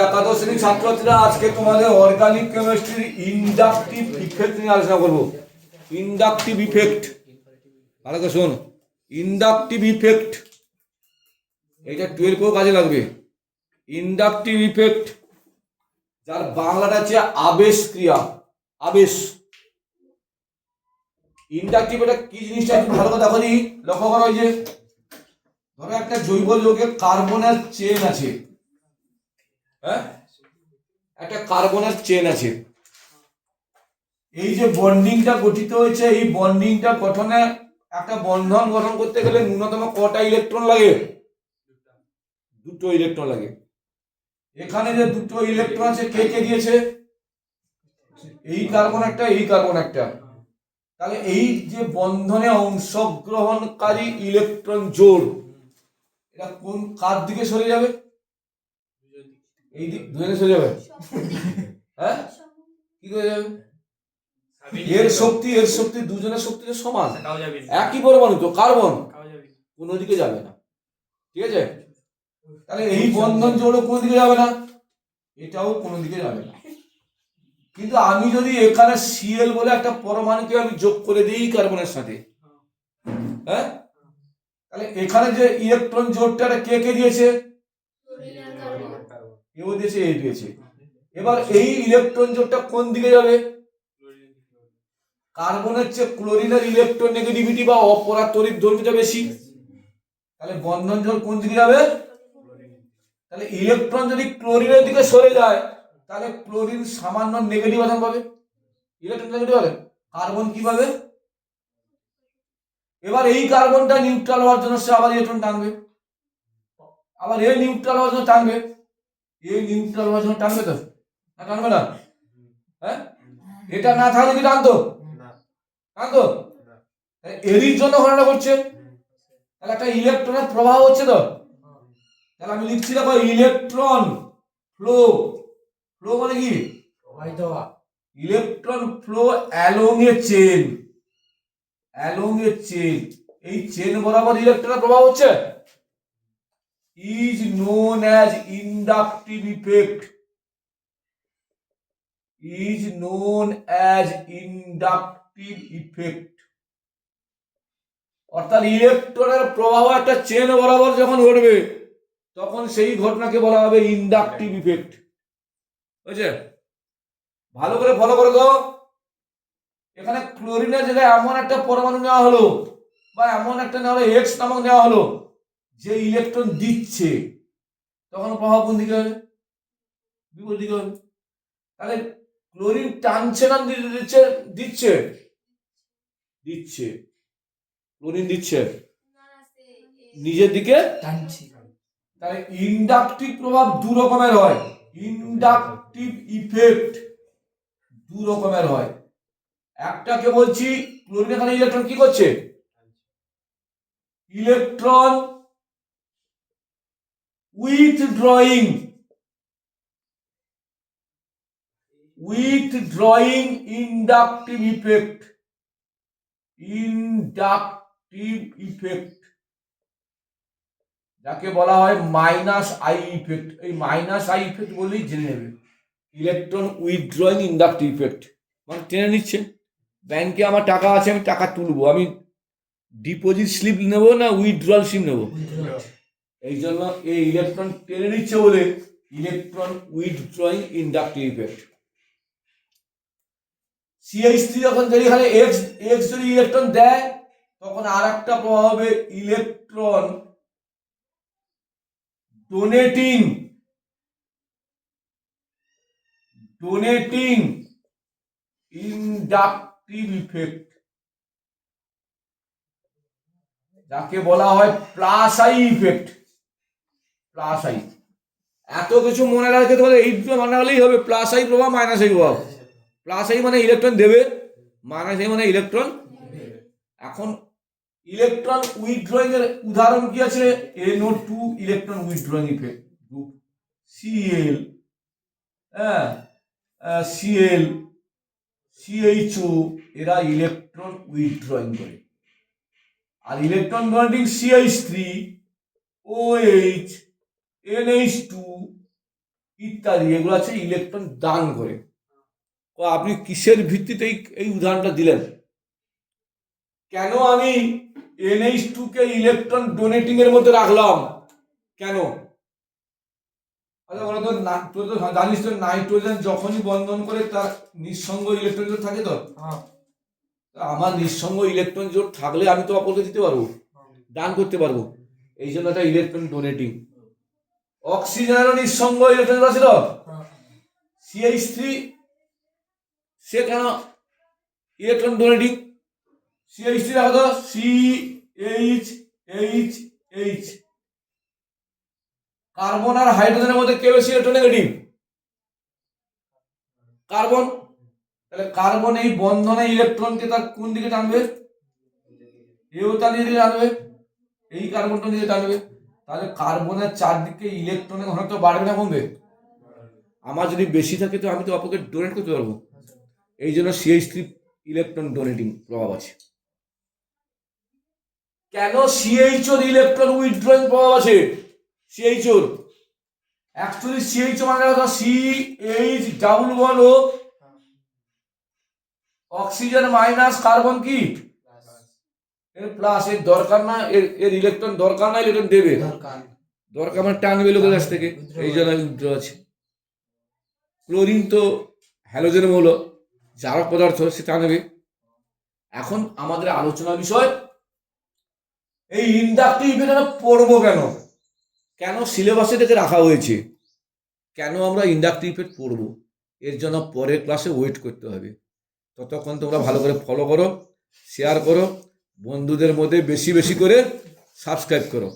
একাদশ শ্রেণীর ছাত্রছাত্রীরা আজকে তোমাদের অর্গানিক কেমিস্ট্রির ইন্ডাকটিভ ইফেক্ট নিয়ে আলোচনা করবো। ইন্ডাকটিভ ইফেক্ট, ভালো করে শোন। ইন্ডাকটিভ ইফেক্ট এটা 12 কাজে লাগবে। ইন্ডাকটিভ ইফেক্ট, যার বাংলাটা হচ্ছে আবেশ ক্রিয়া, আবেশ। ইন্ডাকটিভ এটা কি জিনিসটা একটু ভালো করে দেখো নি, লক্ষ্য করো। যে ধরো একটা জৈব যৌগের কার্বনের চেন আছে, হ্যাঁ, একটা কার্বনের চেন আছে। এই যে বন্ডিংটা গঠিত হয়েছে, এই বন্ডিংটা গঠনে একটা বন্ধন গঠন করতে গেলে ন্যূনতম কটা ইলেকট্রন লাগে? দুটো ইলেকট্রন লাগে। এখানে যে দুটো ইলেকট্রন আছে, কে কে দিয়েছে? এই কার্বন একটা, এই কার্বন একটা। তাহলে এই যে বন্ধনে অংশগ্রহণকারী ইলেকট্রন জোড়, এটা কোন কার দিকে সরে যাবে? এই দিক দুজনে সরে যাবে। হ্যাঁ, কি করে যাবে? এর শক্তি দুজনের শক্তি সমান, একই পরমাণু তো, কার্বন, কোনো দিকে যাবে না। ঠিক আছে? তাহলে এই বন্ধন জোড় কোনো দিকে যাবে না, এটাও কোনো দিকে যাবে না। কিন্তু আমি যদি এখানে Cl বলে একটা পরমাণুকে আমি যোগ করে দিই কার্বনের সাথে, হ্যাঁ, তাহলে এখানে যে ইলেকট্রন জোড়টা কে কে দিয়েছে? এও দিয়েছে, এই দিয়েছে। এবার এই ইলেকট্রন জোড়টা কোন দিকে যাবে? কার্বনের চেয়ে ক্লোরিনের ইলেকট্রন নেগেটিভিটি বা অপরাতরিক দৈর্ঘ্যটা বেশি, তাহলে বন্ধন জোড় কোন দিকে যাবে? তাহলে ইলেকট্রন যদি ক্লোরিনের দিকে সরে যায়, তাহলে ক্লোরিন সামান্য নেগেটিভ আধান পাবে, ইলেকট্রন নেগেটিভ হবে। কার্বন কি পাবে? এবার এই কার্বনটা নিউট্রাল হওয়ার জন্য সে আবার ইলেকট্রন টানবে, আবার এ নিউট্রাল হওয়ার জন্য টানবে, এ নিউট্রাল হওয়ার জন্য টানবে তো, না টানবে না? হ্যাঁ, এটা না থাকলে কি টানতো? টানতো। এরই জন্য ঘটনা করছে। তাহলে একটা ইলেকট্রনের প্রবাহ হচ্ছে তো। তাহলে আমি লিখছি দেখো, ইলেকট্রন ফ্লো। ফ্লো মানে কি? ইলেকট্রন ফ্লো অ্যালং এ চেন, অ্যালং এ চেন। এই চেন বরাবর ইলেকট্রনের প্রবাহ হচ্ছে, is known as inductive effect, is known as inductive effect. অর্থাৎ ইলেকট্রনের প্রবাহ একটা চেন বরাবর যখন ঘটবে, তখন সেই ঘটনাকে বলা হবে ইন্ডাকটিভ ইফেক্ট। বুঝছে? ভালো করে ফলো করে দাও। এখানে ক্লোরিনের জায়গায় এমন একটা পরমাণু নেওয়া হলো, বা এমন একটা নেওয়া হলো, এক্স নামক নেওয়া হলো, যে ইলেকট্রন দিচ্ছে, তখন প্রভাব কোন দিকে হবে? বিপরীত দিকে হবে। তাহলে ক্লোরিন টানছে না দিচ্ছে? দিচ্ছে, দিচ্ছে। ক্লোরিন দিচ্ছে, নিজের দিকে টানছে। তাহলে ইন্ডাকটিভ প্রভাব দু রকমের হয়, ইন্ডাকটিভ ইফেক্ট দু রকমের হয়। একটাকে বলছি ক্লোরিন এখানে ইলেকট্রন কি করছে? Electron withdrawing, withdrawing inductive effect, inductive effect, যাকে বলা হয় মাইনাস আই ইফেক্ট। এই মাইনাস আই ইফেক্ট বলেই জেনে নেবে। ইলেকট্রন উইথড্রয়িং ইন্ডাকটিভ ইফেক্ট মানে টেনে নিচ্ছে। ব্যাংকে আমার টাকা আছে, আমি টাকা তুলবো, আমি ডিপোজিট স্লিপ নেবো না উইথড্রয়াল স্লিপ নেবো? এই জন্য এই ইলেকট্রন টেনে নিচ্ছে বলে electron withdrawing inductive effect. CH3 যখন যদি এখানে এক্স যদি ইলেকট্রন দেয়, তখন আর একটা প্রভাব হবে electron donating, donating inductive effect, যাকে বলা হয় plus I effect. Plus I, এত কিছু মনে রাখতে পারে, এই দুটো মনে রাখলেই হবে। প্লাস আই প্রভাব, মাইনাস আই প্রভাব। প্লাস আই মানে ইলেকট্রন দেবে, মাইনাস আই মানে ইলেকট্রন। এখন ইলেকট্রন উইথড্রয়িং এর উদাহরণ কি আছে? NO2 electron withdrawing effect, group Cl, হ্যাঁ, Cl, CHO, এরা ইলেকট্রন উইথড্রয়িং করে। আর electron donating CH3, OH, NH2, ইত্যাদি, এগুলো আছে ইলেকট্রন দান করে। তো আপনি কিসের ভিত্তিতে এই উদাহরণটা দিলেন? কেন আমি NH2 কে ইলেকট্রন ডোনেটিং এর মধ্যে রাখলাম? কেন? আচ্ছা বলো তো, তুই তো জানিস তো নাইট্রোজেন যখনই বন্ধন করে তার নিঃসঙ্গ ইলেকট্রন জোড় থাকে তো। আমার নিঃসঙ্গ ইলেকট্রন জোড় থাকলে আমি তো অপরকে দিতে পারবো, দান করতে পারবো। এই জন্য একটা ইলেকট্রন ডোনেটিং। অক্সিজেনেরও নিঃসঙ্গ ইলেকট্রন জোড় আছে তো, CH3, সে কেন ইলেকট্রন ডোনেটিং? CH3 রাখো তো, CH কার্বন আর হাইড্রোজেনের মধ্যে কে বেশি ইলেকট্রোনেগেটিভ? কার্বন। তাহলে কার্বন এই বন্ধনে ইলেকট্রনকে তার কোন দিকে টানবে? এও তার দিকে টানবে, এই কার্বনটা দিকে টানবে। তাহলে কার্বনের চারদিকে ইলেকট্রনের ঘনত্ব বাড়বে না কমবে? আমার যদি বেশি থাকে তো আমি তো অপরকে ডোনেট করতে পারবো। এই জন্য CH3 ইলেকট্রন ডোনেটিং প্রভাব আছে। কেন CHO ইলেকট্রন উইথড্রয়িং প্রভাব আছে? CHO অ্যাকচুয়ালি CHO মানে হলো CH ডাবল বন্ড ও অক্সিজেন মাইনাস কার্বন কি এর প্লাস, এর দরকার না, এর ইলেকট্রন দরকার না, ইলেকট্রন দেবে দরকার মানে টানবে লোকের কাছ থেকে, এই জন্য উইথড্র আছে। ক্লোরিন তো হ্যালোজেন মৌল, জারক পদার্থ, সে টানবে। এখন আমাদের আলোচনা বিষয় এই ইন্ডাকটিভ ইফেক্ট পড়বো কেন, কেন সিলেবাসে থেকে রাখা হয়েছে, কেন আমরা ইন্ডাকটিভ ইফেক্ট পড়বো, এর জন্য পরের ক্লাসে ওয়েট করতে হবে। ততক্ষণ তোমরা ভালো করে ফলো করো, শেয়ার করো, বন্ধুদের মধ্যে বেশি বেশি করে সাবস্ক্রাইব করো।